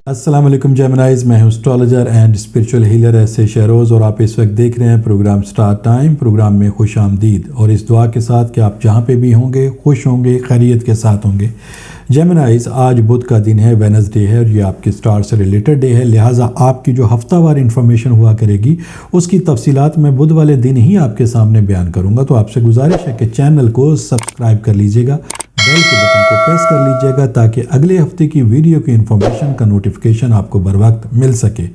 السلام علیکم جیمنائز، میں ہوں اسٹرالوجر اینڈ اسپریچول ہیلر ایسے شہروز، اور آپ اس وقت دیکھ رہے ہیں پروگرام سٹار ٹائم۔ پروگرام میں خوش آمدید، اور اس دعا کے ساتھ کہ آپ جہاں پہ بھی ہوں گے خوش ہوں گے، خیریت کے ساتھ ہوں گے۔ جیمنائز، آج بدھ کا دن ہے، وینسڈے ہے، اور یہ آپ کے سٹار سے ریلیٹڈ ڈے ہے، لہٰذا آپ کی جو ہفتہ وار انفارمیشن ہوا کرے گی اس کی تفصیلات میں بدھ والے دن ہی آپ کے سامنے بیان کروں گا۔ تو آپ سے گزارش ہے کہ چینل کو سبسکرائب کر لیجئے گا، بیل کے بٹن کو پریس کر لیجئے گا تاکہ اگلے ہفتے کی ویڈیو کی انفارمیشن کا نوٹیفیکیشن آپ کو بر وقت مل سکے۔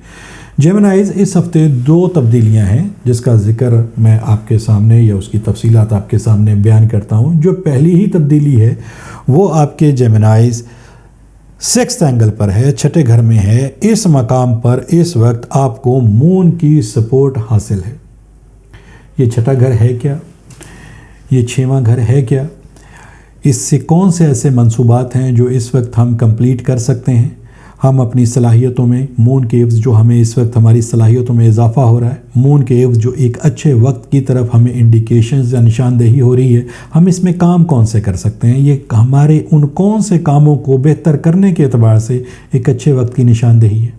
جیمنائز، اس ہفتے 2 تبدیلیاں ہیں جس کا ذکر میں آپ کے سامنے یا اس کی تفصیلات آپ کے سامنے بیان کرتا ہوں۔ جو پہلی ہی تبدیلی ہے وہ آپ کے جیمنائز 6th اینگل پر ہے، 6ٹھے گھر میں ہے۔ اس مقام پر اس وقت آپ کو مون کی سپورٹ حاصل ہے۔ یہ 6ٹھا گھر ہے کیا؟ یہ 6واں گھر ہے کیا؟ اس سے کون سے ایسے منصوبات ہیں جو اس وقت ہم کمپلیٹ کر سکتے ہیں؟ ہم اپنی صلاحیتوں میں مون کے عوض جو ہمیں اس وقت ہماری صلاحیتوں میں اضافہ ہو رہا ہے، مون کے عوض جو ایک اچھے وقت کی طرف ہمیں انڈیکیشنز یا نشاندہی ہو رہی ہے، ہم اس میں کام کون سے کر سکتے ہیں؟ یہ ہمارے ان کون سے کاموں کو بہتر کرنے کے اعتبار سے ایک اچھے وقت کی نشاندہی ہے؟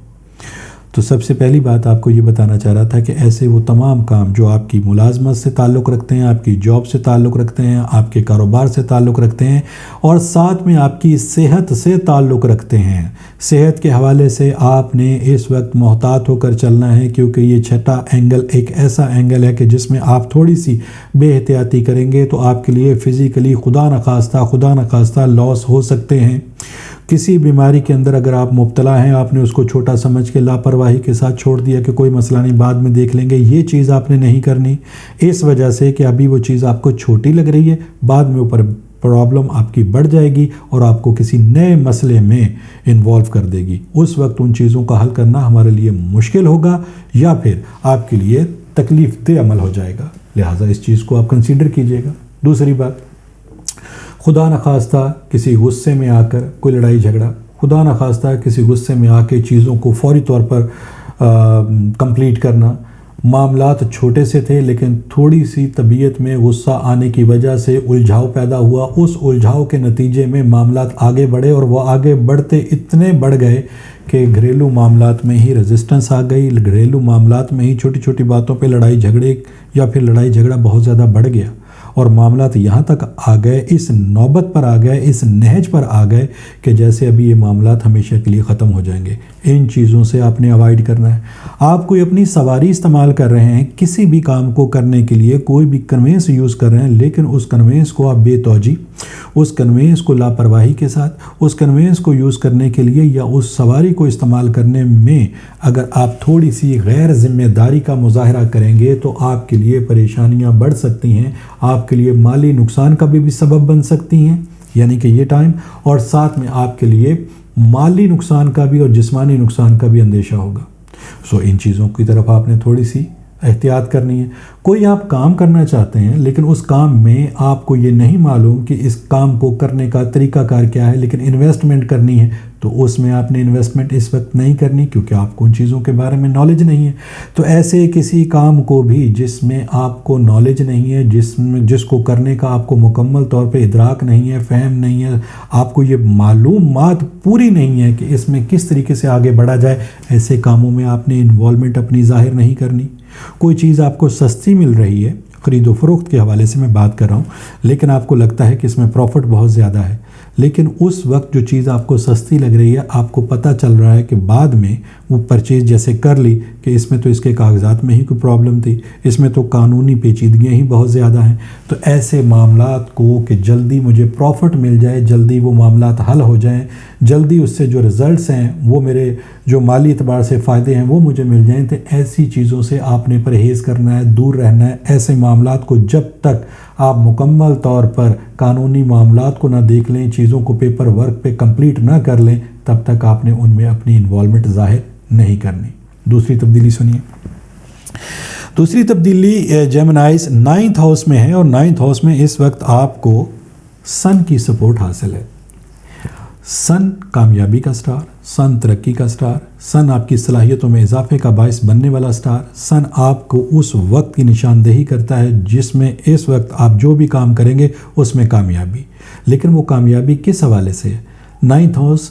تو سب سے پہلی بات آپ کو یہ بتانا چاہ رہا تھا کہ ایسے وہ تمام کام جو آپ کی ملازمت سے تعلق رکھتے ہیں، آپ کی جاب سے تعلق رکھتے ہیں، آپ کے کاروبار سے تعلق رکھتے ہیں، اور ساتھ میں آپ کی صحت سے تعلق رکھتے ہیں، صحت کے حوالے سے آپ نے اس وقت محتاط ہو کر چلنا ہے، کیونکہ یہ 6ٹھا اینگل ایک ایسا اینگل ہے کہ جس میں آپ تھوڑی سی بے احتیاطی کریں گے تو آپ کے لیے فزیکلی خدا نخواستہ لاس ہو سکتے ہیں۔ کسی بیماری کے اندر اگر آپ مبتلا ہیں، آپ نے اس کو چھوٹا سمجھ کے لاپرواہی کے ساتھ چھوڑ دیا کہ کوئی مسئلہ نہیں، بعد میں دیکھ لیں گے، یہ چیز آپ نے نہیں کرنی، اس وجہ سے کہ ابھی وہ چیز آپ کو چھوٹی لگ رہی ہے، بعد میں اوپر پرابلم آپ کی بڑھ جائے گی اور آپ کو کسی نئے مسئلے میں انوالو کر دے گی۔ اس وقت ان چیزوں کا حل کرنا ہمارے لیے مشکل ہوگا یا پھر آپ کے لیے تکلیف دہ عمل ہو جائے گا، لہٰذا اس چیز کو آپ کنسیڈر کیجئے گا۔ دوسری بات، خدا نخواستہ کسی غصے میں آ کر کوئی لڑائی جھگڑا، خدا نخواستہ کسی غصے میں آ کے چیزوں کو فوری طور پر کمپلیٹ کرنا، معاملات چھوٹے سے تھے لیکن تھوڑی سی طبیعت میں غصہ آنے کی وجہ سے الجھاؤ پیدا ہوا، اس الجھاؤ کے نتیجے میں معاملات آگے بڑھے اور وہ آگے بڑھتے اتنے بڑھ گئے کہ گھریلو معاملات میں ہی ریزسٹنس آ گئی، گھریلو معاملات میں ہی چھوٹی چھوٹی باتوں پہ لڑائی جھگڑے یا پھر لڑائی جھگڑا بہت زیادہ بڑھ گیا، اور معاملات یہاں تک آ گئے، اس نوبت پر آ گئے، اس نہج پر آ گئے کہ جیسے ابھی یہ معاملات ہمیشہ کے لیے ختم ہو جائیں گے۔ ان چیزوں سے آپ نے اوائڈ کرنا ہے۔ آپ کوئی اپنی سواری استعمال کر رہے ہیں، کسی بھی کام کو کرنے کے لیے کوئی بھی کنوینس یوز کر رہے ہیں، لیکن اس کنوینس کو آپ بے توجہی، اس کنوینس کو لاپرواہی کے ساتھ، اس کنوینس کو یوز کرنے کے لیے یا اس سواری کو استعمال کرنے میں اگر آپ تھوڑی سی غیر ذمہ داری کا مظاہرہ کریں گے تو آپ کے لیے پریشانیاں بڑھ سکتی ہیں، آپ کے لیے مالی نقصان کا بھی سبب بن سکتی ہیں، یعنی کہ یہ ٹائم، اور ساتھ میں آپ کے لیے مالی نقصان کا بھی اور جسمانی نقصان کا بھی اندیشہ ہوگا۔ ان چیزوں کی طرف آپ نے تھوڑی سی احتیاط کرنی ہے۔ کوئی آپ کام کرنا چاہتے ہیں لیکن اس کام میں آپ کو یہ نہیں معلوم کہ اس کام کو کرنے کا طریقہ کار کیا ہے، لیکن انویسٹمنٹ کرنی ہے تو اس میں آپ نے انویسٹمنٹ اس وقت نہیں کرنی کیونکہ آپ کو ان چیزوں کے بارے میں نالج نہیں ہے۔ تو ایسے کسی کام کو بھی جس میں آپ کو نالج نہیں ہے، جس کو کرنے کا آپ کو مکمل طور پہ ادراک نہیں ہے، فہم نہیں ہے، آپ کو یہ معلومات پوری نہیں ہے کہ اس میں کس طریقے سے آگے بڑھا جائے، ایسے کاموں میں آپ نے انوالومنٹ اپنی ظاہر نہیں کرنی۔ کوئی چیز آپ کو سستی مل رہی ہے، خرید و فروخت کے حوالے سے میں بات کر رہا ہوں، لیکن آپ کو لگتا ہے کہ اس میں پروفٹ بہت زیادہ ہے، لیکن اس وقت جو چیز آپ کو سستی لگ رہی ہے، آپ کو پتہ چل رہا ہے کہ بعد میں وہ پرچیز جیسے کر لی کہ اس میں تو اس کے کاغذات میں ہی کوئی پرابلم تھی، اس میں تو قانونی پیچیدگیاں ہی بہت زیادہ ہیں، تو ایسے معاملات کو کہ جلدی مجھے پروفٹ مل جائے، جلدی وہ معاملات حل ہو جائیں، جلدی اس سے جو رزلٹس ہیں وہ میرے جو مالی اعتبار سے فائدے ہیں وہ مجھے مل جائیں، تو ایسی چیزوں سے آپ نے پرہیز کرنا ہے، دور رہنا ہے۔ ایسے معاملات کو جب تک آپ مکمل طور پر قانونی معاملات کو نہ دیکھ لیں، چیزوں کو پیپر ورک پہ کمپلیٹ نہ کر لیں، تب تک آپ نے ان میں اپنی انوالومنٹ ظاہر نہیں کرنی۔ دوسری تبدیلی سنیے۔ دوسری تبدیلی جیمنائز 9th ہاؤس میں ہے، اور 9th ہاؤس میں اس وقت آپ کو سن کی سپورٹ حاصل ہے۔ سن کامیابی کا سٹار، سن ترقی کا سٹار، سن آپ کی صلاحیتوں میں اضافے کا باعث بننے والا سٹار، سن آپ کو اس وقت کی نشاندہی کرتا ہے جس میں اس وقت آپ جو بھی کام کریں گے اس میں کامیابی، لیکن وہ کامیابی کس حوالے سے ہے؟ 9th house